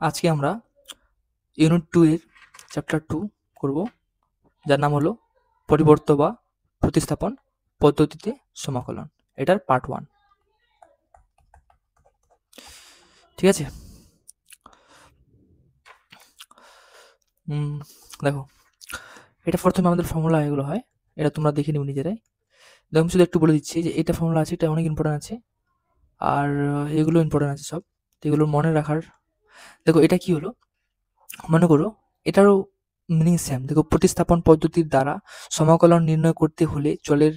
আজকে আমরা ইউনিট 2 এর চ্যাপ্টার 2 করব, যার নাম হলো পরিবর্ত বা প্রতিস্থাপন পদ্ধতিতে সমাকলন। এটার পার্ট 1। ঠিক আছে? দেখো, এটা প্রথমে আমাদের ফর্মুলা এগুলো হয়, এটা তোমরা দেখে নিও নিজেরাই। দেখো, আমি শুধু একটু বলে দিচ্ছি যে এটা ফর্মুলা আছে, এটা অনেক ইম্পর্টেন্ট আছে, আর এগুলো ইম্পর্টেন্ট আছে সব। তো এগুলো মনে রাখার। দেখো, এটা কি হলো, মনে করো এটারও মিনিং সেম। দেখো, প্রতিস্থাপন পদ্ধতির দ্বারা সমাকলন নির্ণয় করতে হলে চলের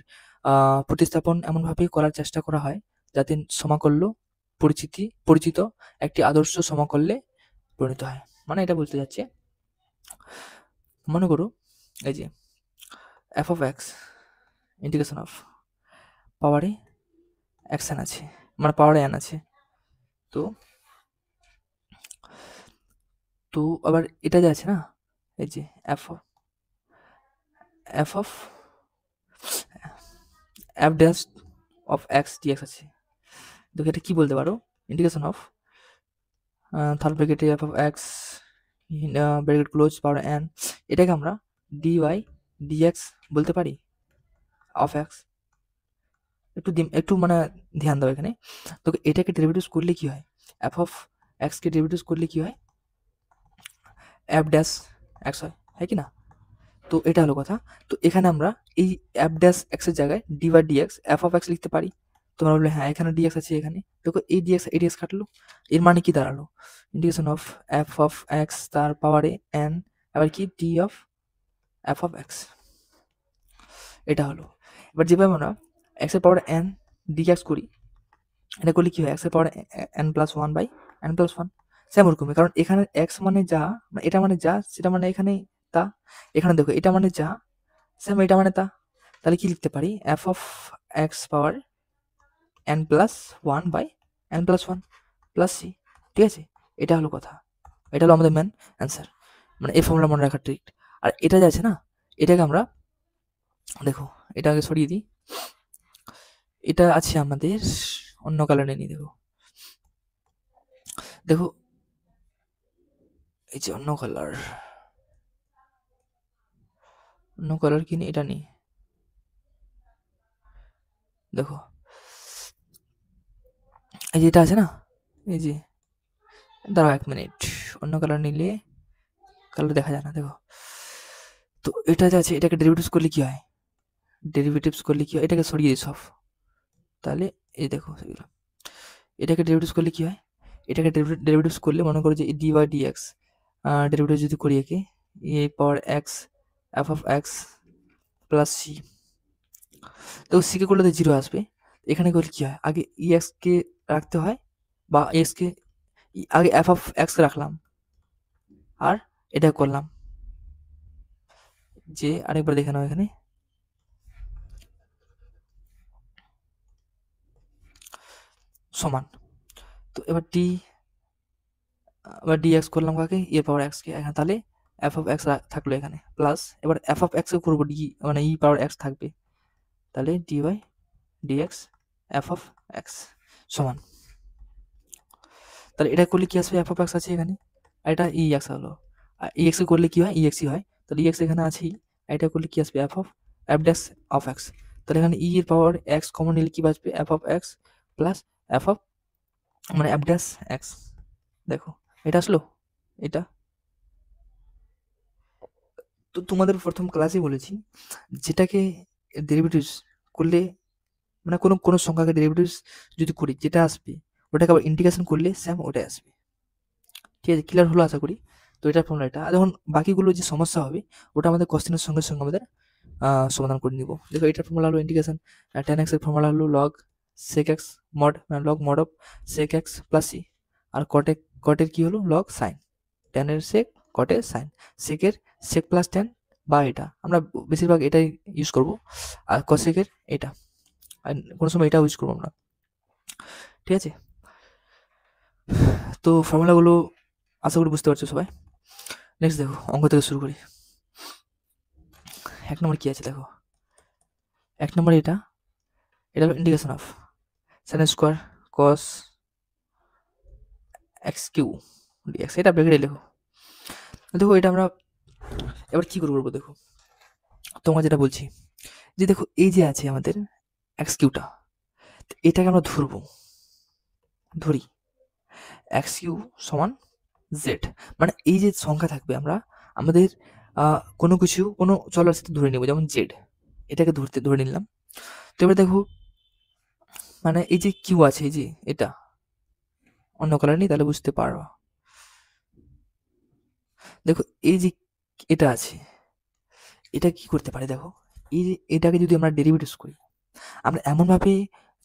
প্রতিস্থাপন এমনভাবে করার চেষ্টা করা হয় যাতে সমাকল্য পরিচিত একটি আদর্শ সমাকল্যে পরিণত হয়। মানে এটা বলতে যাচ্ছে, মনে করো এই যে F of x integration of পাওয়ারে এক্স এন আছে, মানে পাওয়ারে এন আছে। তো তো আবার এটা যে আছে না, এই যে F of F dash of X DX আছে। দেখো, এটা কি বলতে পারো, ইন্টিগ্রেশন অফ থার্ড ব্র্যাকেটে F of X bracket close power N, এটাকে আমরা ডিওয়াই ডিএক্স বলতে পারি অফ এক্স। একটু মানে ধ্যান দাও এখানে। তো এটাকে ডেরিভেটিভস করলে কি হয়, F of x K derivatives করলে কি হয়, এফ ড্যাশ এক্স হয় কি না? তো এটা হলো কথা। তো এখানে আমরা এই এফ ড্যাশ এক্স এর জায়গায় D by DX F of X লিখতে পারি। তোমরা বললে হ্যাঁ, এখানে ডিএক্স আছে, এখানে দেখো এই ডিএক্স কাটলো, এর মানে কি দাঁড়ালো, integration of F of x তার পাওয়ারে এন, আবার কি D of F of x. এটা হলো। এবার যেভাবে আমরা এক্স এর পাওয়ারে এন ডিএক্স করি, এটা করলে কি হয়, এক্স এর পাওয়ারে N plus one by N plus one. Same ওরকমই, কারণ এখানে এক্স মানে যা, এটা মানে যা, সেটা মানে এখানে তা। এখানে দেখো, এটা মানে যা, সেম এটা মানে তা। তাহলে কি লিখতে পারি, F of X power N plus one by N plus one plus C. ঠিক আছে? এটা হলো কথা, এটা হলো আমাদের মেন অ্যান্সার, মানে এই ফর্মুলা মনে রাখার ট্রিক। আর এটা যে আছে না, এটাকে আমরা দেখো, এটা আগে সরিয়ে দিই, এটা আছে আমাদের অন্য কালারে নিয়ে দেখো। দেখো এই যে অন্য কালার কি নেই, এটা নেই। দেখো এই যে এটা আছে না, এই যে, দাঁড়াও 1 মিনিট, অন্য কালার নিলে কালার দেখা যায় না। দেখো, তো এটা যে আছে, এটাকে ডেরিভেটিভস করলে কি হয়, এটাকে সরিয়ে দিই সব। তাহলে এই দেখো এগুলো, এটাকে ডেরিভেটিভস করলে কি হয়, এটাকে ডেরিভেটিভস করলে মনে করো যে ডি বাই ডিএক্স ডেরিভেটিভ যদি করি, একে e power X F of X plus C. তো সিকে করলে তো জিরো আসবে। এখানে করলে কি হয়, আগে ই এক্সকে রাখতে হয়, বা এক্সকে আগে এফ অফ এক্সকে রাখলাম, আর এটা করলাম যে, আরেকবার দেখে নাও এখানে, সমান। তো এবার ডিএক্স করলাম কাকে, এ পাওয়ার এক্সকে, এখানে তাহলে এফ অফ এক্স থাকলো এখানে, প্লাস এবার এফ অফ এক্সকে করবো ডি, মানে ই পাওয়ার এক্স থাকবে, তাহলে D by DX F of X সমান। তাহলে এটা করলে কি আসবে, এফ অফ এক্স আছে এখানে, আর এটা ই এক্স হলো, আর ই এক্স করলে কি হয়, ই এক্সই হয়। তাহলে ই এক্স এখানে আছেই, এটা করলে কি আসবে, এফ ড্যাশ অফ এক্স। তাহলে এখানে ই এর পাওয়ার এক্স কমন নিলে কি বাঁচবে, F of X plus F of, মানে এফ ড্যাশ এক্স। দেখো এটা আসলো, এটা তো তোমাদের প্রথম ক্লাসে বলেছি, যেটাকে ডেরিভেটিভস করলে, মানে কোনো সংখ্যাকে ডেরিভেটিভস যদি করি, যেটা আসবে ওটাকে আবার ইন্টিগ্রেশন করলে সেম ওটাই আসবে। ঠিক আছে? ক্লিয়ার হলো আশা করি। তো এটার ফর্মুলা এটা। আর যখন বাকিগুলো যে সমস্যা হবে, ওটা আমাদের কোশ্চেনের সঙ্গে আমাদের সমাধান করে নিব। দেখো, এটার ফর্মুলা হলো ইন্টিগ্রেশন, tan x এর ফর্মুলা হলো log sec x mod, মানে log mod of sec x plus c। আর কটের কি হলো, log sin, tan এর sec, cot এর sin, sec এর sec প্লাস tan, বা এটা আমরা বেশিরভাগ এটাই ইউজ করব, আর cosec এর এটা, আর কোনো সময় এটাও ইউজ করবো আমরা। ঠিক আছে? তো ফর্মুলাগুলো আশা করি বুঝতে পারছো সবাই। নেক্সট দেখো, অঙ্ক থেকে শুরু করি। 1 নম্বর কি আছে দেখো, 1 নম্বর এটা হলো integration of sin square cos x Q DX, এটা ব্র্যাকেটে লেখো। দেখো এটা আমরা এবার কি করবো দেখো, তোমার যেটা বলছি যে দেখো এই যে আছে আমাদের এক্স কিউটা, এটাকে আমরা ধরি এক্স কিউ সমান জেড, মানে এই যে সংখ্যা থাকবে আমরা আমাদের কোনো কিছু কোনো চলার সাথে ধরে নেব, যেমন জেড, এটাকে ধরে নিলাম। তো এবার দেখো মানে এই যে কিউ আছে, এই যে এটা অন্য কালার নেই তাহলে বুঝতে পারবা। দেখো এই যে এটা আছে, এটা কি করতে পারে দেখো, এই যে এটাকে যদি আমরা ডেরিভেটিভস করি, আমরা এমনভাবে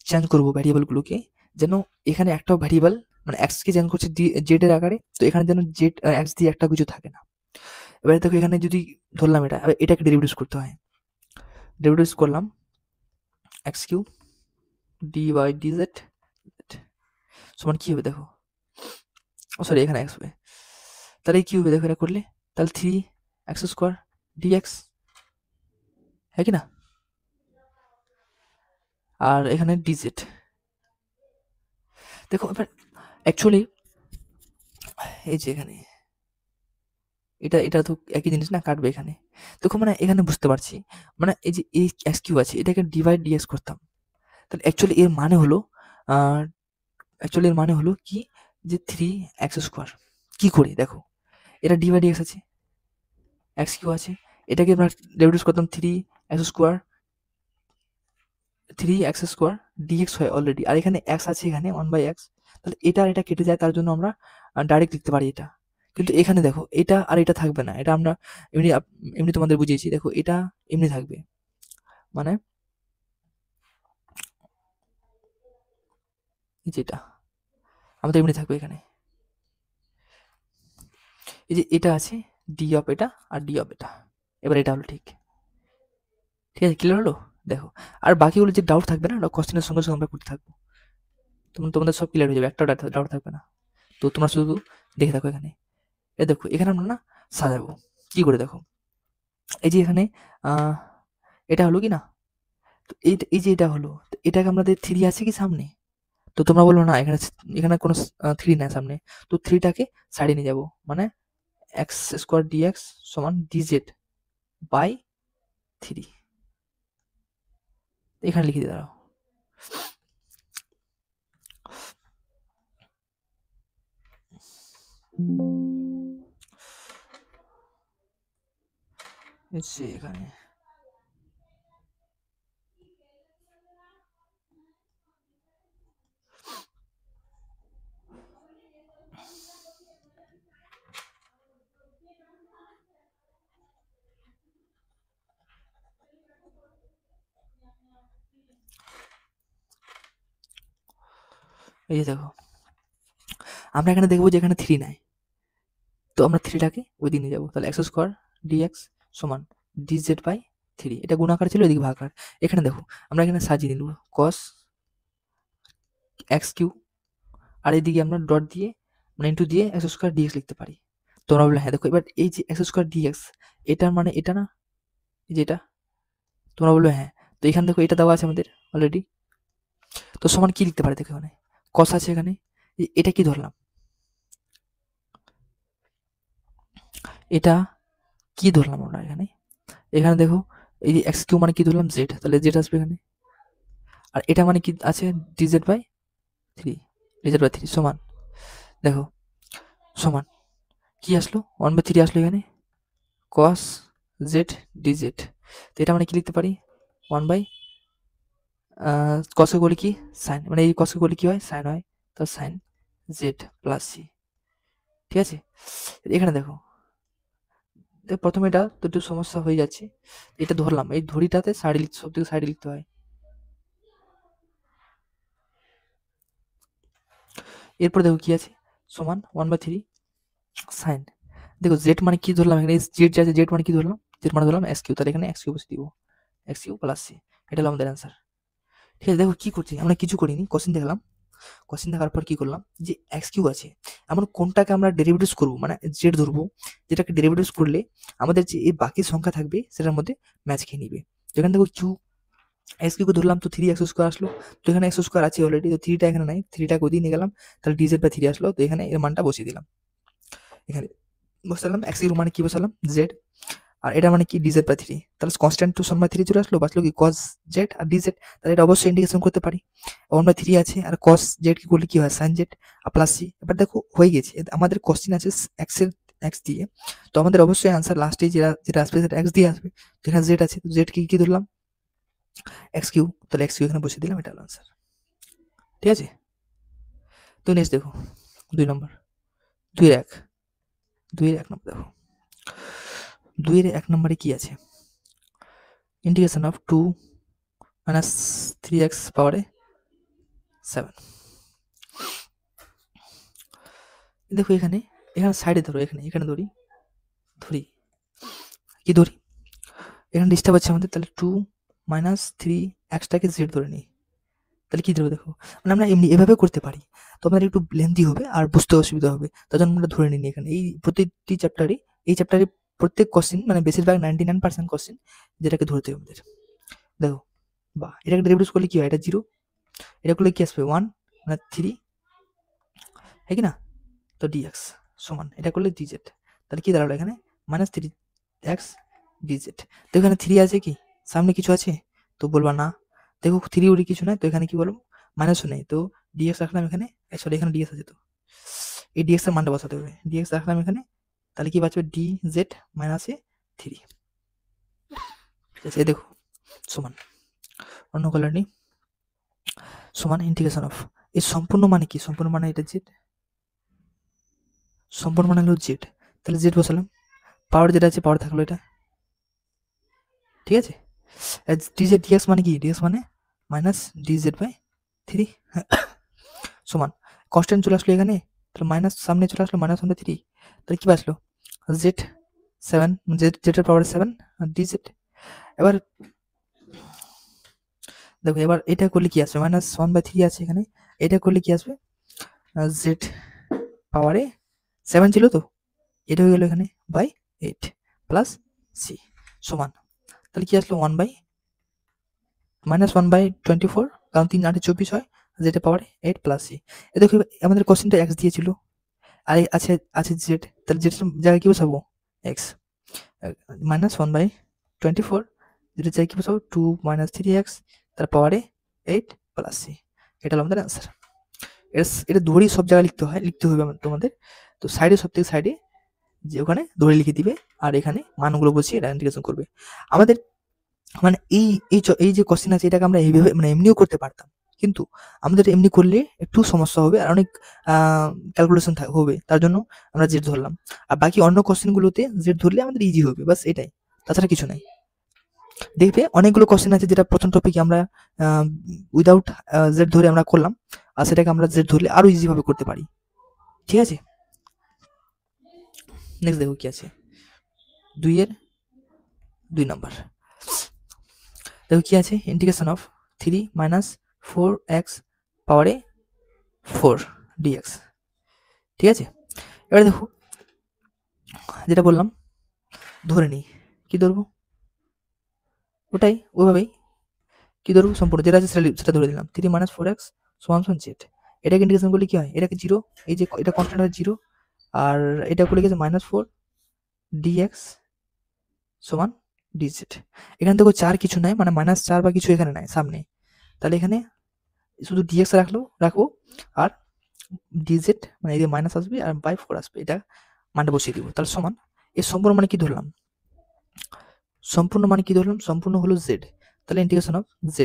চেঞ্জ করবো ভ্যারিয়েবলগুলোকে যেন এখানে একটাও ভ্যারিয়েবল মানে এক্স কে চেঞ্জ করছে জেড এর আকারে, তো এখানে যেন জেড এক্স দিয়ে একটা কিছু থাকে না। এবারে দেখো এখানে যদি ধরলাম এটাকে ডেরিভেটিভস করতে হয়, ডেরিভেটিভস করলাম X Q D Y D Z সমান কি হবে দেখো, সরি এখানে এক্স হবে, তাহলে কি হবে দেখো এটা করলে, তাহলে 3x² dx, হ্যাঁ কি না, আর এখানে dz। দেখো এবার অ্যাকচুয়ালি এই যে এখানে এটা তো একই জিনিস না, কাটবে এখানে। দেখো মানে এখানে বুঝতে পারছি মানে এই যে এই এক্স কিউ আছে এটাকে ডিভাইড ডিএক্স করতাম, তাহলে অ্যাকচুয়ালি এর মানে হলো কি যে 3x², কি করে দেখো এটা ডিভাইড ডিএক্স আছে, এক্স কিউ আছে, এটাকে আমরা রিডিউস করতাম 3x² ডিএক্স হয় অলরেডি, আর এখানে এক্স আছে এখানে 1/x, তাহলে এটা আর এটা কেটে যায়, তার জন্য আমরা ডাইরেক্ট লিখতে পারি এটা। কিন্তু এখানে দেখো এটা আর এটা থাকবে না, এটা আমরা এমনি তোমাদের বুঝিয়েছি, দেখো এটা এমনি থাকবে, মানে যেটা আমাদের এমনি থাকবে এখানে, এই যে এটা আছে ডি অফ এটা আর ডি অফ এটা, এবার এটা হলো ঠিক আছে, ক্লিয়ার হলো। দেখো আর বাকিগুলো যে ডাউট থাকবে না, কোশ্চেনের সঙ্গে সঙ্গে আমরা করতে থাকবো, তোমাদের সব ক্লিয়ার হয়ে যাবে, একটা ডাউট থাকবে না। তো তোমরা শুধু দেখে থাকো এখানে, দেখো এখানে আমরা না সাজাবো কি করে দেখো, এই যে এখানে এটা হলো কি না, তো এই যে এটা হলো, এটাকে আমাদের 3 আছে কি সামনে, তো তোমরা বললো না এখানে এখানে কোনো 3 নাই সামনে, তো 3টাকে সাইডে নিয়ে যাবো, মানে x² dx সমান dz বাই 3, এখানে লিখে দিয়ে দাঁড়াও। এখানে এই যে দেখো আমরা এখানে দেখবো যে এখানে 3 নাই, তো আমরা 3টাকে ওই দিকে নিয়ে যাবো, তাহলে x² dx সমান dz বাই 3, এটা গুণাকার ছিল এদিকে ভাগাকার, এখানে দেখো আমরা এখানে সাজিয়ে নিব cos x কিউ, আর এদিকে আমরা ডট দিয়ে মানে ইন্টু দিয়ে x² dx লিখতে পারি। তোমরা বললে হ্যাঁ, দেখো এবার এই যে x² dx এটার মানে এটা না, এই যে এটা, তোমরা বলবে হ্যাঁ, তো এখানে দেখো এটা দেওয়া আছে আমাদের অলরেডি, তো সমান কি লিখতে পারে দেখো এখানে cos আছে এখানে, এটা কি ধরলাম, এটা কি ধরলাম আমরা এখানে, এখানে দেখো এই যে এক্স কিউ মানে কি ধরলাম জেড, তাহলে জেড আসবে এখানে, আর এটা মানে কি আছে ডিজেড বাই 3 সমান, দেখো সমান কি আসলো 1/3 আসলো এখানে cos z dz, তো এটা মানে কি লিখতে পারি 1 বাই cos কে করলে কি সাইন, মানে এই cos কে করলে কি হয় সাইন হয়, তো সাইন z প্লাস c, ঠিক আছে। এখানে দেখো প্রথমে এটা তো একটু সমস্যা হয়ে যাচ্ছে, এটা ধরলাম এই ধরিটাতে সব থেকে সাইডে লিখতে হয়, এরপর দেখো কি আছে সমান 1/3 সাইন, দেখো জেড মানে কি ধরলাম এখানে, জেড আছে, জেড মানে কি ধরলাম, জেড মানে ধরলাম এক্স কিউ, তাহলে এখানে এক্স কিউ বসে দিব, এক্স কিউ প্লাস সি, এটা হলো আমাদের অ্যান্সার। ঠিক আছে, দেখো কি করছি আমরা, কিছু করিনি, কোশ্চেন দেখলাম, কোশ্চেন দেখার পর কি করলাম যে এক্স কিউ আছে, এমন কোনটাকে আমরা ডেরিভেটিভস করবো, মানে জেড ধরবো, যেটাকে ডেরিভেটিভস করলে আমাদের যে এই বাকি সংখ্যা থাকবে সেটার মধ্যে ম্যাচ খেয়ে নিবে। যেখানে দেখো কিউ এক্স কিউকে ধরলাম তো 3x² আসলো, তো এখানে x² আছে অলরেডি, তো 3টা এখানে নাই, 3টাকে ওদিকে নিয়ে গেলাম, তাহলে dz বাই 3 আসলো, তো এখানে এর মানটা বসিয়ে দিলাম। এখানে বসালাম x কিউব মানে কি বসালাম z, আর এটা মানে কি dz বাই 3, তাহলে কনস্ট্যান্ট টু 1/3 চলে আসলো, বাঁচলো কি cos z আর dz, তাহলে এটা অবশ্যই ইন্টিগ্রেশন করতে পারি। 1/3 আছে আর cos z কি করলে কি হয় sin z আর প্লাস c। এবার দেখো হয়ে গেছে, আমাদের কোশ্চেন আছে x এর x দিয়ে, তো আমাদের অবশ্যই आंसर লাস্টে যেটা আসবে সেটা x দিয়ে আসবে, তো এখানে z আছে, তো z কি ধরলাম x কিউব, তাহলে x কিউব এখানে বসিয়ে দিলাম, এটা হলো आंसर। ঠিক আছে, তো নেক্সট দেখো 2 নম্বর, 2 এর 1, 2 এর 1 নম্বর দেখো, 2 এর 1 নম্বরে কি আছে, ইন্টিগ্রেশন অফ 2 মাইনাস 3x পাওয়ারে 7। দেখো এখানে সাইডে ধরো, এখানে ধরি কি ধরি, এখানে ডিস্টার্ব আছে আমাদের, তাহলে 2 মাইনাস 3xটাকে z ধরে নিই, তাহলে কি ধরবো দেখো, মানে আমরা এমনি এভাবে করতে পারি, তো আমাদের একটু লেন্থি হবে আর বুঝতে অসুবিধা হবে, তার জন্য আমরা ধরে নিই এখানে। এই প্রতিটি চ্যাপ্টারে, এই চ্যাপ্টারে প্রত্যেক কোশ্চেন মানে বেশিরভাগ 99% কোশ্চেন যেটাকে ধরতে হবে আমাদের। দেখো বা এটাকে ডেরিভেটিভ করলে কি হয়, এটা 0, এটা করলে কি আসবে 1 মানে 3, হ্যাঁ কি না, তো dx সমান এটা করলে dz, তাহলে কি দাঁড়ালো এখানে মাইনাস 3x dz। তো এখানে 3 আছে কি সামনে কিছু আছে, তো বলবা না, দেখো 3 উড়ি কিছু নাই, তো এখানে কি বলবো মাইনাসও নেই, তো dx রাখলাম এখানে, সরি এখানে dx আছে, তো এই dx এর মানটা বসাতে হবে, dx রাখলাম এখানে, তাহলে কি বাঁচবে dz মাইনাস 3। ঠিক আছে, দেখো সমান, অন্য কালার নেই, সমান ইন্টিগ্রেশন অফ, এই সম্পূর্ণ মানে কি, সম্পূর্ণ মানে এটা z, সম্পূর্ণ মানে হলো z, তাহলে z বসালাম, পাওয়ার যেটা আছে পাওয়ার থাকলো এটা, ঠিক আছে, dz dx মানে কি, dx মানে মাইনাস dz বাই 3 সমান কনস্ট্যান্ট চলে আসলো এখানে, তাহলে মাইনাস সামনে চলে আসলো -1/3, তাহলে কি বাঁচলো z 7, z এর পাওয়ার 7 আর dz। এবার দেখো এবার এটা করলে কি আসবে, -1/3 আছে এখানে, এটা করলে কি আসবে z পাওয়ারে 7 ছিল, তো এটা হয়ে গেল এখানে বাই 8 প্লাস c সমান, তাহলে কি আসলো -1/24, কারণ 3 8 24 হয়, যেটা পাওয়ারে 8 প্লাস c। এ দেখো আমাদের কোশ্চেনটা x দিয়েছিল আর আছে z, তাহলে z এর জায়গায় কি বসাবো x, -1/24 যেটা জায়গায় কি বসাবো 2 - 3x, তার পাওয়ারে 8 প্লাস c, এটা হলো আমাদের অ্যান্সার। এটা ধরি সব জায়গায় লিখতে হবে তোমাদের, তো সাইডে সবথেকে সাইডে যে ওখানে ধরে লিখে দিবে, আর এখানে মানগুলো বসিয়ে এটা ইন্টিগ্রেশন করবে। আমাদের মানে এই যে কোশ্চেন আছে এটাকে আমরা এইভাবে মানে এমনিও করতে পারতাম, কিন্তু আমাদের এমনি করলে একটু সমস্যা হবে আর অনেক ক্যালকুলেশন হবে, তার জন্য আমরা জেড ধরলাম, আর বাকি অন্য কোশ্চেনগুলোতে জেড ধরলে আমাদের ইজি হবে, বাস এটাই, তাছাড়া কিছু নাই। দেখবে অনেকগুলো কোশ্চেন আছে যেটা প্রথম টপিকে আমরা উইদাউট জেড ধরে আমরা করলাম, আর সেটাকে আমরা জেড ধরলে আরো ইজি ভাবে করতে পারি। ঠিক আছে, নেক্সট দেখো কি আছে 2 এর 2 নাম্বার, দেখো কি আছে ইন্টিগ্রেশন অফ 3 - 4x পাওয়ারে 4 dx। ঠিক আছে, এবারে দেখো যেটা বললাম ধরে নিই, কি ধরবো ওটাই ওইভাবেই, কি ধরবো সম্পূর্ণ যেটা আছে সেটা ধরে দিলাম, 3 - 4x = z। এটাকে ইন্টিগ্রেশন করলে কি হয়, এটাকে 0, এই যে এটা কনস্ট্যান্ট হয় 0, আর এটা করলে গেছে -4 dx সমান dz। এখানে দেখো 4 কিছু নাই, মানে -4 বা কিছু এখানে নাই সামনে, তাহলে এখানে শুধু dx রাখবো আর dz মানে এই যে মাইনাস আসবে আর বাই 4 আসবে, এটা মানটা বসিয়ে দিব, তাহলে সমান এর সম্পূর্ণ মানে কি ধরলাম, সম্পূর্ণ মানে কি ধরলাম, সম্পূর্ণ হলো z, তাহলে ইন্টিগ্রেশন অফ z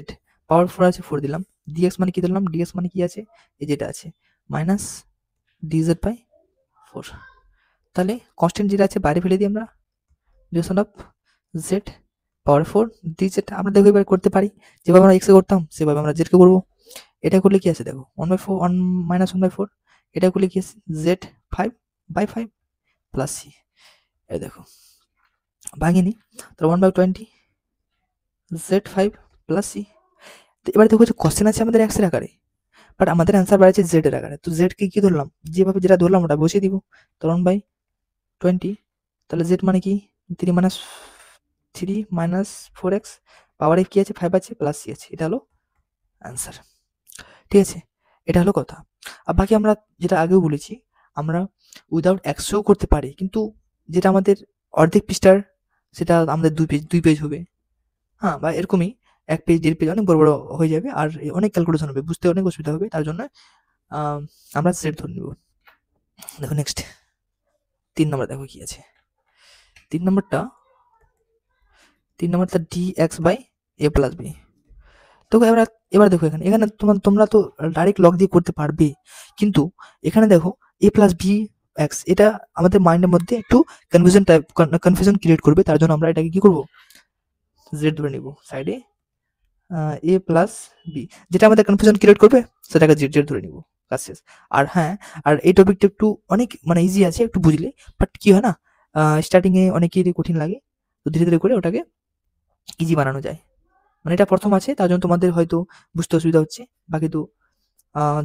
পাওয়ার 4 আছে 4 দিলাম, dx মানে কি ধরলাম, dx মানে কি আছে এই যেটা আছে মাইনাস dz বাই 4, তাহলে কনস্ট্যান্ট যেটা আছে বাইরে ফেলে দিই আমরা, integration of z power 4 dz। আমরা দেখো এবার করতে পারি যেভাবে আমরা x এ করতাম সেভাবে আমরা z কে করবো, এটা করলে কি আছে দেখো 1/4 -1/4, এটা করলে কি আছে z 5/5 প্লাস c, এই দেখো ভাঙিনি, তাহলে 1/20 z5 প্লাস c। এবার দেখো যে কোশ্চেন আছে আমাদের x এর আকারে, বাট আমাদের অ্যান্সার বাড়াচ্ছে z এর আকারে, তো z কে কি ধরলাম, যেভাবে যেটা ধরলাম ওটা বসিয়ে দিব, তো 1/20, তাহলে z মানে কি 3 - 4x পাওয়ারে কি আছে 5 আছে প্লাস c আছে, এটা হলো অ্যান্সার। ঠিক আছে, এটা হলো কথা। আর বাকি আমরা যেটা আগেও বলেছি, আমরা উইদাউট এক্সও করতে পারি, কিন্তু যেটা আমাদের অর্ধেক পৃষ্ঠার সেটা আমাদের দুই পেজ হবে, হ্যাঁ, বা এরকমই 1 পেজ 1.5 পেজ অনেক বড় বড় হয়ে যাবে, আর অনেক ক্যালকুলেশন হবে, বুঝতে অনেক অসুবিধা হবে। তার জন্য আমরা সেট ধরে নেব। দেখো নেক্সট 3 নম্বর দেখো কি আছে। 3 নম্বরটা dx by a plus b। তো এবার দেখো এখানে তোমরা তো ডাইরেক্ট লগ দিয়ে করতে পারবে, কিন্তু এখানে দেখো a প্লাস বি এক্স, এটা আমাদের মাইন্ডের মধ্যে একটু কনফিউশন ক্রিয়েট করবে। তার জন্য আমরা এটাকে কি করবো, জেড ধরে নিব সাইডে, এ প্লাস বি, যেটা আমাদের কনফিউশন ক্রিয়েট করবে সেটাকে জেড জেড ধরে নিব, কাজ শেষ। আর হ্যাঁ, আর এই টপিকটা একটু অনেক মানে ইজি আছে একটু বুঝলে, বাট কি হয় না, স্টার্টিংয়ে অনেকেরই কঠিন লাগে, তো ধীরে ধীরে করে ওটাকে ইজি বানানো যায়। মানে এটা প্রথম আছে, তার জন্য তোমাদের হয়তো বুঝতে অসুবিধা হচ্ছে, বাকি তো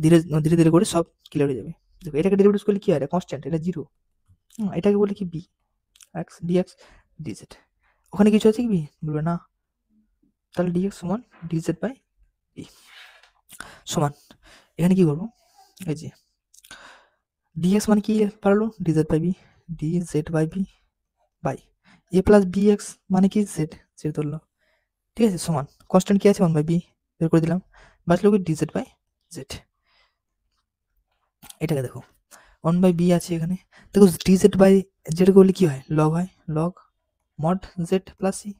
ধীরে ধীরে ধীরে করে সব ক্লিয়ার হয়ে যাবে। দেখো এটাকে ডেরিভেটিভ করলে কি হয়, কনস্ট্যান্ট, এটা জিরো, এটাকে বলে কি বি এক্স ডিএক্স ডিজেড। ওখানে কিছু আছে কি বি, বলবে না, তাহলে ডিএক্স সমান ডিজেড বাই বি সমান, এখানে কি করবো, এই যে ডিএক্স মানে কি পারলো, DZ by B, DZ by B by A plus B X মানে কি জেড, জেড ধরলো, ঠিক আছে, সমান কনস্ট্যান্ট কি আছে 1/b বের করে দিলাম, বাঁচলো কি ডিজেড বাই জেড। এটাকে দেখো 1/b আছে এখানে, দেখো ডিজেড বাই জেড করলে কি হয়, লগ হয়, log mod Z plus C,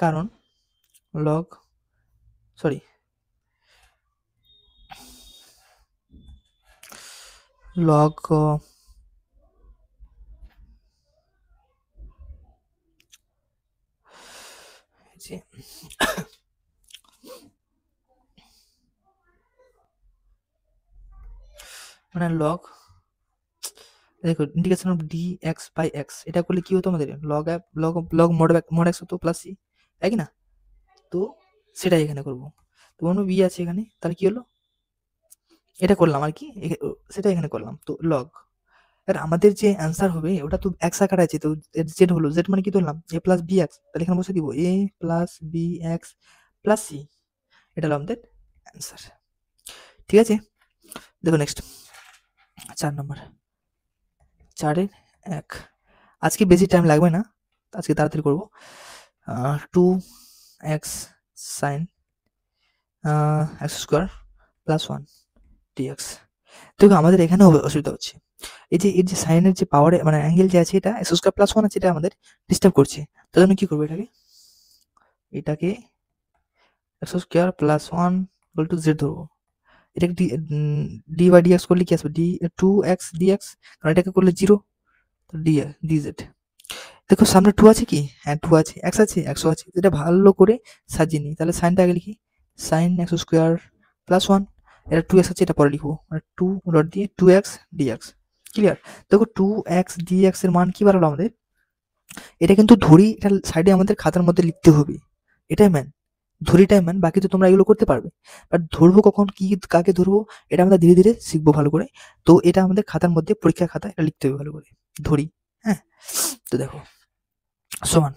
কারণ লগ সরি লগ মানে লগ, দেখো integration of D X by X, এটা করলে কি হতো আমাদের, log log log mod X হতো প্লাস সি, তাই কি না, তো সেটাই এখানে করবো। তো বি আছে এখানে, তাহলে কি হলো, এটা করলাম আর কি, সেটা এখানে করলাম, তো লগ, আর আমাদের যে অ্যান্সার হবে ওটা তো এক্স আকারে আছে, তো জেড হলো, জেড মানে কি ধরলাম এ প্লাস বি এক্স, তাহলে এখানে বসে দিব A plus B X plus C, এটা হলো আমাদের অ্যান্সার। ঠিক আছে, দেখো নেক্সট 4 নম্বর, 4-এর 1, আজকে বেশি টাইম লাগবে না, আজকে তাড়াতাড়ি করবো। 2x sine X square plus 1 DX. দেখো আমাদের এখানেও অসুবিধা হচ্ছে, এই যে এর যে সাইনের যে পাওয়ার মানে অ্যাঙ্গেল যে আছে, এটা এক্স স্কোয়ার প্লাস 1 আছে, এটা আমাদের ডিস্টার্ব করছে। তার জন্য কি করবো, এটাকে x square plus 1 equal to Z ধরবো, এটাকে ডি বাই ডিএক্স করলে কি আসবে, ডি 2x ডিএক্স, কারণ এটাকে করলে 0, তো ডিজেড। দেখো সামনে 2 আছে কি, হ্যাঁ 2 আছে, x আছে, x আছে, এটা ভালো করে সাজিয়ে নিই, তাহলে সাইনটা আগে লিখি, সাইন এক্স স্কোয়ার প্লাস 1, এটা 2x আছে, এটা পরে লিখবো, মানে 2 ডট দিয়ে 2x ডিএক্স, ক্লিয়ার। দেখো 2x ডিএক্স এর মান কি বাড়ালো আমাদের, এটা কিন্তু ধরি, এটা সাইডে আমাদের খাতার মধ্যে লিখতে হবে, এটাই ম্যান, ধরিটাই ম্যান, বাকি তো তোমরা এগুলো করতে পারবে, বাট ধরবো কখন, কি কাকে ধরবো, এটা আমরা ধীরে ধীরে শিখবো ভালো করে। তো এটা আমাদের খাতার মধ্যে, পরীক্ষার খাতা এটা লিখতে হবে ভালো করে, ধরি, হ্যাঁ। তো দেখো সমান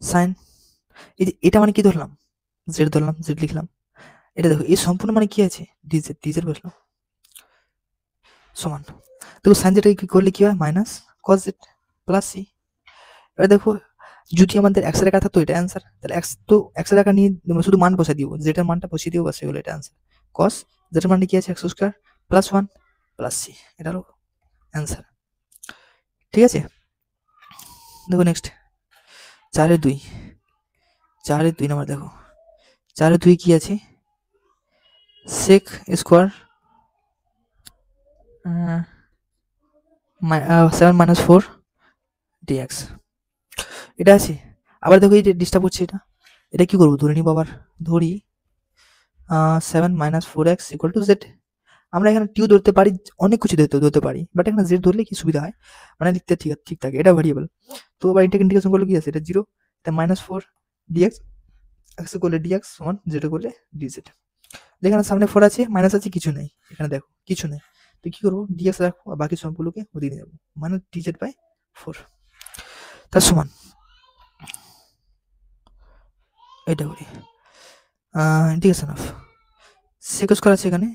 সাইন, এই যে এটা মানে কি ধরলাম, জেড ধরলাম, জেড লিখলাম, এটা দেখো এই সম্পূর্ণ মানে কি আছে, ডিজেড, ডিজেড বসলাম, সমান, দেখো সাইন জেড কি করলে কি হয়, minus cos Z plus C. এবার দেখো যদি আমাদের এক্স এর একা থাকতো এটা অ্যান্সার, তাহলে এক্স তো এক্স এর একা নিয়ে শুধু মান বসে দিব, জেড এর মানটা বসিয়ে দিব, বসে গেলো এটা অ্যান্সার, কস জেড এর মানে কি আছে, X square plus 1 plus C, এটা হলো অ্যান্সার। ঠিক আছে, দেখো নেক্সট 4-2, 4-2 নাম্বার দেখো, 4-2 কি আছে, সেক স্কোয়ার 7 মাইনাস 4 ডিএক্স, এটা আছে। আবার দেখো এই যে ডিস্টার্ব হচ্ছে, এটা কি করবো, ধরে নিব, আবার ধরি 7 minus 4x equal to Z. আমরা এখানে টিউ ধরতে পারি, অনেক কিছু ধরতে পারি, বাট এখানে জেড ধরলে কি সুবিধা হয়, মানে লিখতে ঠিক থাকে, এটা ভ্যারিয়েবল। তো আবার এটাকে ইন্টিগ্রেশন করলে কি আছে, এটা 0, এটা মাইনাস 4 ডিএক্স, এক্স করলে ডিএক্স সমান জেড করলে ডিজেড। যেখানে সামনে 4 আছে, মাইনাস আছে, কিছু নেই, এখানে দেখো কিছু নেই, তো কি করবো, ডিএক্স রাখবো, আর বাকি সবগুলোকে ওদিকে নিয়ে যাবো, মানে ডিজেড বাই 4, তার সমান এটা করি, ইন্টিগ্রেশন অফ সেক স্কোয়ার আছে এখানে,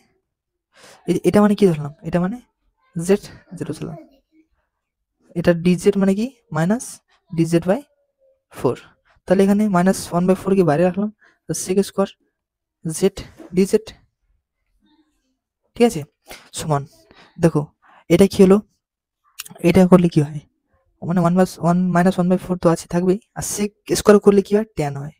এটা মানে কি ধরলাম, এটা মানে জেড, জেড ধরলাম, এটা ডিজেড মানে কি মাইনাস ডিজেড বাই 4, তাহলে এখানে মাইনাস 1/4 কে বাইরে রাখলাম, তো সেক স্কোয়ার জেড ডিজেড, ঠিক আছে, সমান। দেখো এটা কি হলো, এটা করলে কি হয়, মানে 1 মাইনাস 1/4 তো আছে থাকবেই, আর সেক স্কোয়ার করলে কি হয় ট্যান হয়,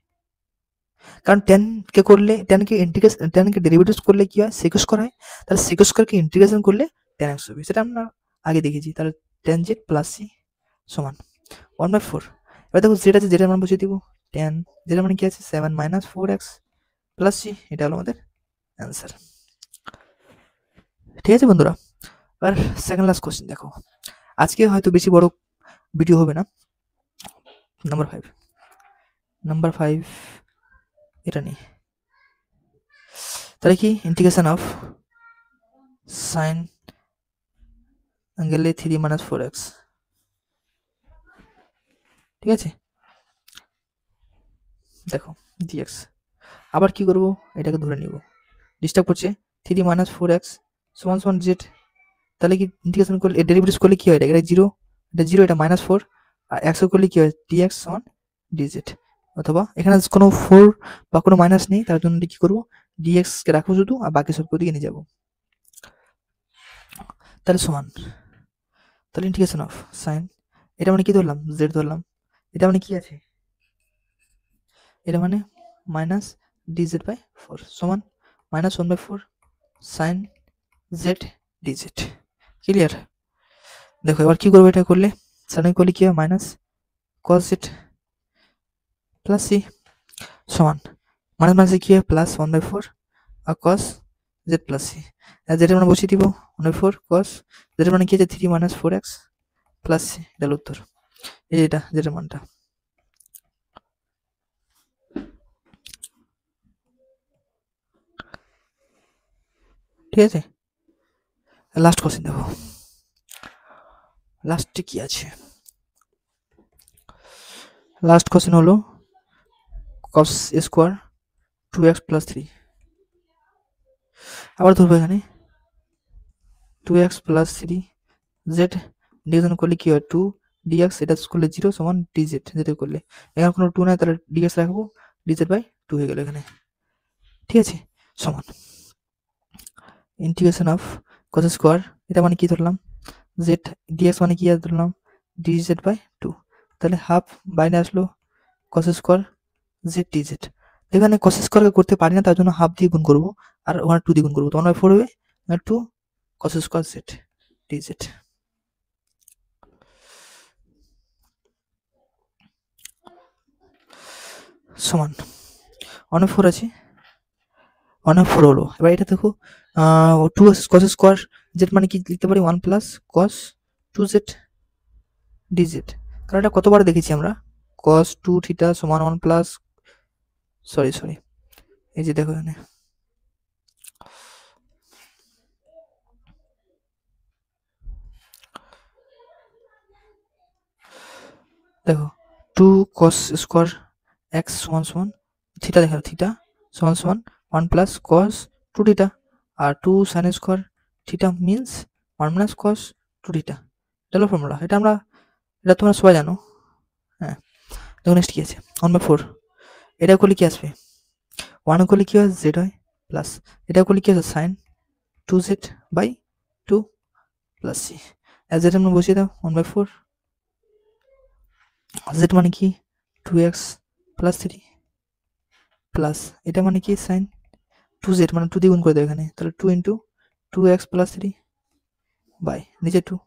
কারণ ট্যানকে করলে ট্যানকে ডেরিভেটিভস করলে কি হয় সেক স্কোয়ার হয়, তাহলে সেক স্কোয়ারকে ইন্টিগ্রেশন করলে ট্যান এক্স হবে, সেটা আমরা আগে দেখেছি। তাহলে ট্যান জেড প্লাস সি সমান 1/4। এবার দেখো জেড আছে, জেডের মান বসিয়ে দিব, ট্যান জেডের মানে কি আছে 7 মাইনাস 4x প্লাস সি, এটা হলো আমাদের অ্যান্সার। ঠিক আছে বন্ধুরা, আর সেকেন্ড লাস্ট কোশ্চেন দেখো, আজকে হয়তো বেশি বড় ভিডিও হবে না। নাম্বার 5 এটা নেই, তাহলে কি ইন্টিগ্রেশন অফ সাইন অ্যাঙ্গেলে 3 মাইনাস 4x, ঠিক আছে, দেখো dx, আবার কি করব, এটাকে ধরে নিব, ডিস্টার্ব করছে 3 মাইনাস 4x সমান সমান জেড, তাহলে কি ইন্টিগ্রেশন করলে ডেরিভেটিভস করলে কি হয়, এটা 0, এটা 0, এটা -4, আর x করলে কি হয় dx সমান dz, অথবা এখানে কোনো 4 বা কোনো মাইনাস নেই, তার জন্য কি করব dx কে রাখবো শুধু, আর বাকি সব দিকে নিয়ে যাব, তাহলে সমান, তাহলে ইন্টিগ্রেশন অফ সাইন, এটা মানে কি ধরলাম z ধরলাম, এটা মানে কি আছে, এটা মানে মাইনাস dz/4 সমান -1/4 সাইন জেড ডিজেড, ক্লিয়ার। দেখো এবার কি করবো, এটা করলে সাইন করলে কি হয় minus cos z plus C সমান মাইনাস মাইনাসে কি হয় প্লাস 1/4 আর cos z প্লাস সি, যেটা মানে বসিয়ে দিব 1/4 cos, যেটা মানে কি আছে 3 মাইনাস 4x প্লাস সি, এটা হলো উত্তর, এই এটা যেটা মানটা। ঠিক আছে, লাস্ট কোশ্চেন দেখো, লাস্টে কি আছে, লাস্ট কোশ্চেন হলো cos স্কোয়ার 2x প্লাস 3, আবার ধরবো এখানে 2x প্লাস 3 z ডিভিশন করলে কি হয় 2 dx, এটা করলে 0 সমান dz, যেটা করলে এখানে কোনো 2 নাই, তাহলে dx রাখবো, dz/2 হয়ে গেল এখানে, ঠিক আছে, সমান ইন্টিগ্রেশন অফ cos স্কোয়ার, এটা মানে কি ধরলাম z, dx মানে কি ধরলাম dz/2, তাহলে হাফ বাইরে আসলো cos স্কোয়ার z dz, এখানে cos স্কোয়ারকে করতে পারি না, তার জন্য হাফ দিয়ে গুণ করবো, আর ওখানে 2 দিয়ে গুণ করবো, তো 1/4 হবে, আর 2 cos স্কোয়ার z dz, সমান 1/4 আছে, 1/4 হলো। এবার এটা দেখো 2 cos স্কোয়ার z মানে কি লিখতে পারি 1 প্লাস cos 2z dz, কারণ এটা কতবার দেখেছি আমরা, cos 2 থিটা সমান 1 প্লাস, সরি এই যে দেখো এখানে দেখো 2 cos স্কোয়ার x সমান থিটা, দেখো থিটা সমান 1 প্লাস cos 2 থিটা, আর 2 sin square theta means 1 minus cos 2 theta, এটা হলো ফর্মুলা, এটা তোমরা সবাই জানো। হ্যাঁ, দেখো নেক্সট কি আছে 1/4, এটা করলে কি আসবে 1 করলে কি হয় z হয় প্লাস, এটা করলে কি আছে sin 2z/2 plus c, age এটা আমরা বসিয়ে দাও 1/4, z মানে কি 2x প্লাস 3 প্লাস, এটা মানে কি sin 2z মানে 2 দিয়ে গুণ করে দাও এখানে, তাহলে 2 ইন্টু 2x প্লাস 3 বাই নিচে 2,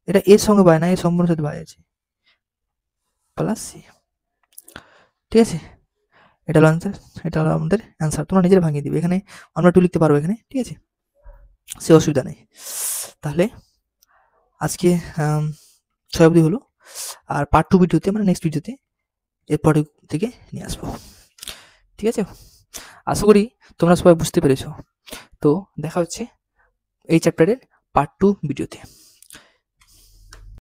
এটা এর সঙ্গে বাই না, এর সম্পূর্ণ সাথে বাই আছে প্লাস সি, ঠিক আছে, এটা হলো আনসার, এটা হলো আমাদের অ্যান্সার, তোমরা নিজেরা ভাঙিয়ে দিবে, এখানে আমরা 2 লিখতে পারবো এখানে, ঠিক আছে, সে অসুবিধা নেই। তাহলে আজকে 6 অবধি হলো, আর পার্ট 2 ভিডিওতে মানে নেক্সট ভিডিওতে এরপরে থেকে নিয়ে আসবো, ঠিক আছে, আশা করি তোমরা সবাই বুঝতে পেরেছো। তো দেখা হচ্ছে এই চ্যাপ্টারের পার্ট 2 ভিডিওতে।